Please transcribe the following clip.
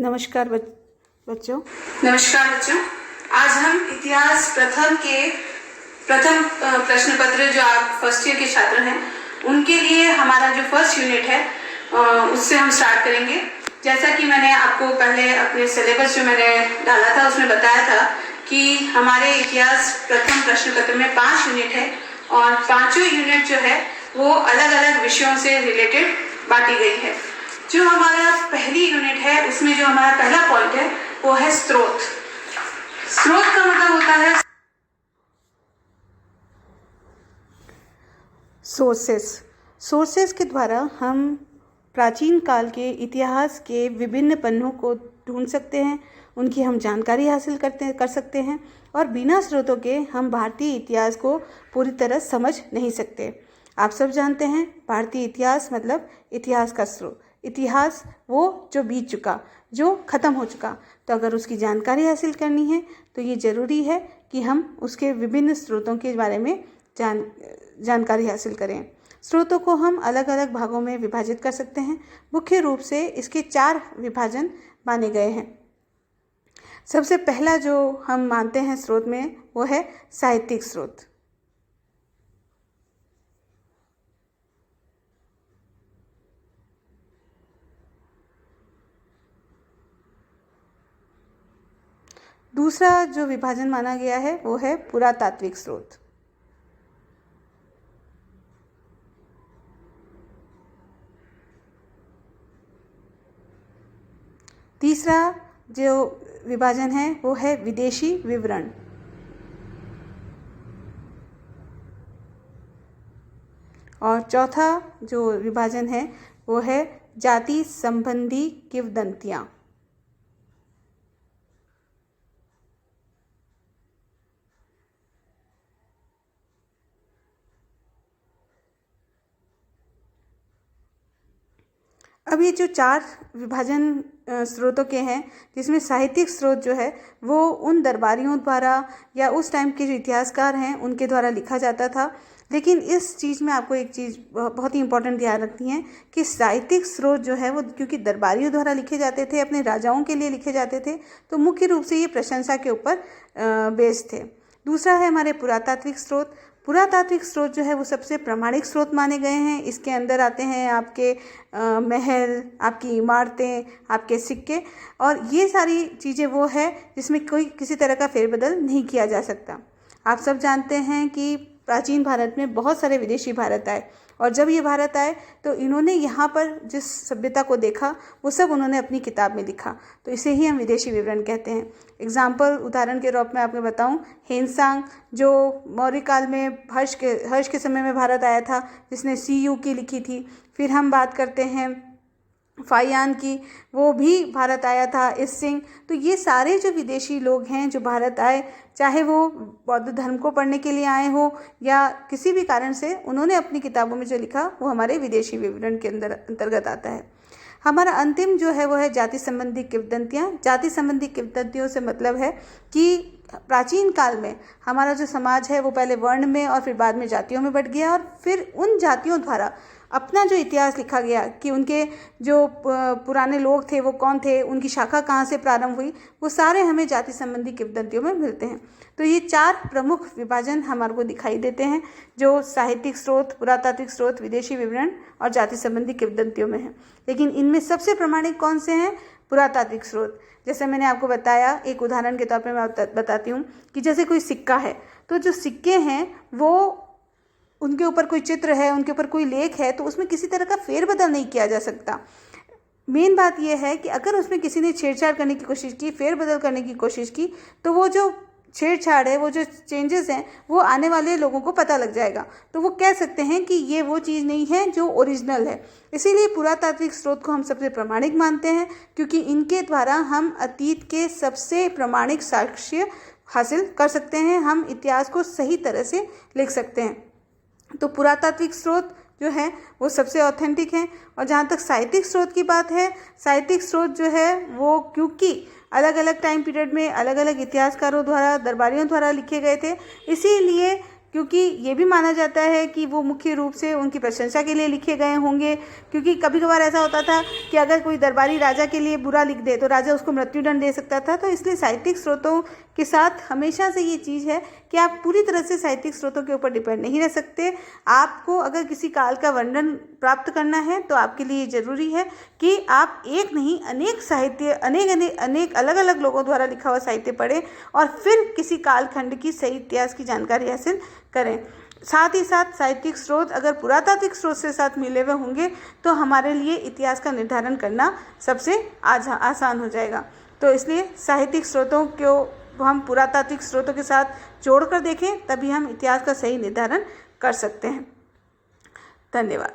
नमस्कार बच्चों। नमस्कार बच्चों। आज हम इतिहास प्रथम के प्रथम प्रश्न पत्र जो आप फर्स्ट ईयर के छात्र हैं उनके लिए हमारा जो फर्स्ट यूनिट है उससे हम स्टार्ट करेंगे। जैसा कि मैंने आपको पहले अपने सिलेबस जो मैंने डाला था उसमें बताया था कि हमारे इतिहास प्रथम प्रश्न पत्र में 5 यूनिट है और पांचों यूनिट जो है वो अलग अलग विषयों से रिलेटेड बांटी गई है। जो हमारा पहली यूनिट है उसमें जो हमारा पहला पॉइंट है वो है स्रोत। स्रोत का मतलब होता है सोर्सेस के द्वारा हम प्राचीन काल के इतिहास के विभिन्न पन्नों को ढूंढ सकते हैं, उनकी हम जानकारी हासिल कर सकते हैं और बिना स्रोतों के हम भारतीय इतिहास को पूरी तरह समझ नहीं सकते। आप सब जानते हैं भारतीय इतिहास मतलब इतिहास का स्रोत, इतिहास वो जो बीत चुका, जो ख़त्म हो चुका। तो अगर उसकी जानकारी हासिल करनी है तो ये ज़रूरी है कि हम उसके विभिन्न स्रोतों के बारे में जानकारी हासिल करें। स्रोतों को हम अलग अलग भागों में विभाजित कर सकते हैं। मुख्य रूप से इसके 4 विभाजन माने गए हैं। सबसे पहला जो हम मानते हैं स्रोत में वो है साहित्यिक स्रोत। दूसरा जो विभाजन माना गया है वो है पुरातात्विक स्रोत। तीसरा जो विभाजन है वो है विदेशी विवरण। और चौथा जो विभाजन है वो है जाति संबंधी किंवदंतियाँ। अब ये जो 4 विभाजन स्रोतों के हैं, जिसमें साहित्यिक स्रोत जो है वो उन दरबारियों द्वारा या उस टाइम के जो इतिहासकार हैं उनके द्वारा लिखा जाता था। लेकिन इस चीज़ में आपको एक चीज़ बहुत ही इम्पोर्टेंट ध्यान रखनी है कि साहित्यिक स्रोत जो है वो क्योंकि दरबारियों द्वारा लिखे जाते थे, अपने राजाओं के लिए लिखे जाते थे, तो मुख्य रूप से ये प्रशंसा के ऊपर बेस्ड थे। दूसरा है हमारे पुरातात्विक स्रोत। पुरातात्विक स्रोत जो है वो सबसे प्रामाणिक स्रोत माने गए हैं। इसके अंदर आते हैं आपके महल, आपकी इमारतें, आपके सिक्के, और ये सारी चीज़ें वो है जिसमें कोई किसी तरह का फेरबदल नहीं किया जा सकता। आप सब जानते हैं कि प्राचीन भारत में बहुत सारे विदेशी भारत आए, और जब ये भारत आए तो इन्होंने यहाँ पर जिस सभ्यता को देखा वो सब उन्होंने अपनी किताब में लिखा, तो इसे ही हम विदेशी विवरण कहते हैं। एग्जाम्पल उदाहरण के रूप में आपको बताऊं, हेनसांग जो मौर्य काल में हर्ष के समय में भारत आया था, जिसने सीयू की लिखी थी। फिर हम बात करते हैं फाहियान की, वो भी भारत आया था। इस सिंह, तो ये सारे जो विदेशी लोग हैं जो भारत आए, चाहे वो बौद्ध धर्म को पढ़ने के लिए आए हो या किसी भी कारण से, उन्होंने अपनी किताबों में जो लिखा वो हमारे विदेशी विवरण के अंतर्गत आता है। हमारा अंतिम जो है वो है जाति संबंधी किंवदंतियाँ। जाति संबंधी किंवदंतियों से मतलब है कि प्राचीन काल में हमारा जो समाज है वो पहले वर्ण में और फिर बाद में जातियों में बट गया, और फिर उन जातियों द्वारा अपना जो इतिहास लिखा गया कि उनके जो पुराने लोग थे वो कौन थे, उनकी शाखा कहाँ से प्रारंभ हुई, वो सारे हमें जाति संबंधी किंवदंतियों में मिलते हैं। तो ये 4 प्रमुख विभाजन हमारे को दिखाई देते हैं जो साहित्यिक स्रोत, पुरातात्विक स्रोत, विदेशी विवरण और जाति संबंधी किंवदंतियों में है। लेकिन इनमें सबसे प्रामाणिक कौन से हैं? पुरातात्विक स्रोत। जैसे मैंने आपको बताया, एक उदाहरण के तौर पर मैं बताती हूँ कि जैसे कोई सिक्का है, तो जो सिक्के हैं वो उनके ऊपर कोई चित्र है, उनके ऊपर कोई लेख है, तो उसमें किसी तरह का फेरबदल नहीं किया जा सकता। मेन बात यह है कि अगर उसमें किसी ने छेड़छाड़ करने की कोशिश की, फेरबदल करने की कोशिश की, तो वो जो छेड़छाड़ है, वो जो चेंजेस हैं, वो आने वाले लोगों को पता लग जाएगा, तो वो कह सकते हैं कि ये वो चीज़ नहीं है जो ओरिजिनल है। इसीलिए पुरातात्विक स्रोत को हम सबसे प्रामाणिक मानते हैं, क्योंकि इनके द्वारा हम अतीत के सबसे प्रामाणिक साक्ष्य हासिल कर सकते हैं, हम इतिहास को सही तरह से लिख सकते हैं। तो पुरातात्विक स्रोत जो है वो सबसे ऑथेंटिक हैं। और जहाँ तक साहित्यिक स्रोत की बात है, साहित्यिक स्रोत जो है वो क्योंकि अलग अलग टाइम पीरियड में अलग अलग इतिहासकारों द्वारा, दरबारियों द्वारा लिखे गए थे, इसीलिए क्योंकि ये भी माना जाता है कि वो मुख्य रूप से उनकी प्रशंसा के लिए लिखे गए होंगे, क्योंकि कभी कभार ऐसा होता था कि अगर कोई दरबारी राजा के लिए बुरा लिख दे तो राजा उसको मृत्युदंड दे सकता था। तो इसलिए साहित्यिक स्रोतों के साथ हमेशा से ये चीज़ है कि आप पूरी तरह से साहित्यिक स्रोतों के ऊपर डिपेंड नहीं रह सकते। आपको अगर किसी काल का वर्णन प्राप्त करना है तो आपके लिए ज़रूरी है कि आप एक नहीं अनेक साहित्य, अनेक अलग अलग लोगों द्वारा लिखा हुआ साहित्य पढ़ें और फिर किसी कालखंड की सही इतिहास की जानकारी हासिल करें। साथ ही साथ साहित्यिक स्रोत अगर पुरातात्विक स्रोत से साथ मिले हुए होंगे तो हमारे लिए इतिहास का निर्धारण करना सबसे आसान हो जाएगा। तो इसलिए साहित्यिक स्रोतों को हम पुरातात्विक स्रोतों के साथ जोड़कर देखें, तभी हम इतिहास का सही निर्धारण कर सकते हैं। धन्यवाद।